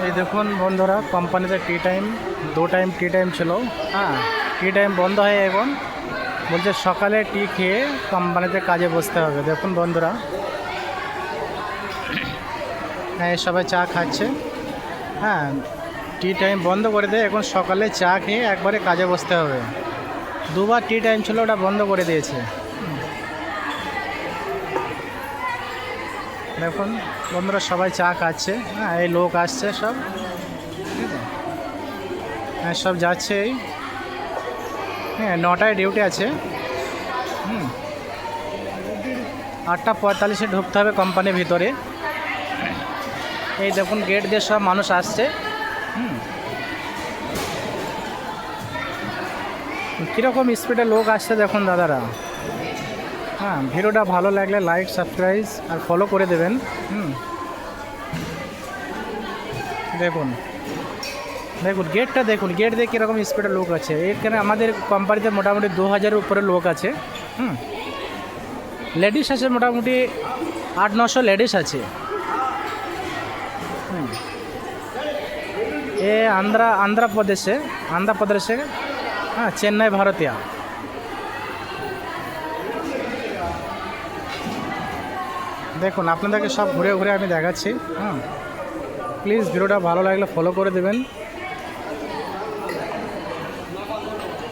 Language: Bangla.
এই দেখুন বন্ধুরা, কোম্পানিতে tea time, 2 time tea time ছিল। হ্যাঁ, টি টাইম বন্ধ হয়ে এখন বলছে সকালে টি খেয়ে কোম্পানিতে কাজে বসতে হবে। দেখুন বন্ধুরা, হ্যাঁ সবাই চা খাচ্ছে। হ্যাঁ, টি টাইম বন্ধ করে দিয়ে এখন সকালে চা খেয়ে একবারে কাজে বসতে হবে। 2বার টি টাইম ছিল, ওটা বন্ধ করে দিয়েছে। দেখুন বন্ধুরা, সবাই চা খাচ্ছে। হ্যাঁ, এই লোক আসছে সব, ঠিক আছে। হ্যাঁ, সব যাচ্ছে এই। হ্যাঁ, 9টায় ডিউটি আছে। 8টা 45-এ ঢুকতে হবে কোম্পানির ভিতরে। এই দেখুন গেট দিয়ে সব মানুষ আসছে। কীরকম স্পিডে লোক আসছে দেখুন দাদারা। হ্যাঁ, ভিডিওটা ভালো লাগলে লাইক, সাবস্ক্রাইব আর ফলো করে দেবেন। দেখুন দেখুন গেটটা দেখুন, গেট দিয়ে কীরকম স্পিডে লোক আছে। এখানে আমাদের কোম্পানিতে মোটামুটি 2000-এর উপরে লোক আছে। লেডিস আছে মোটামুটি 800-900 লেডিস আছে। এ আন্ধ্রপ্রদেশে, হ্যাঁ, চেন্নাই ভারতীয়। দেখুন আপনাদেরকে সব ঘুরে ঘুরে আমি দেখাচ্ছি। প্লিজ ভিডিওটা ভালো লাগলে ফলো করে দেবেন।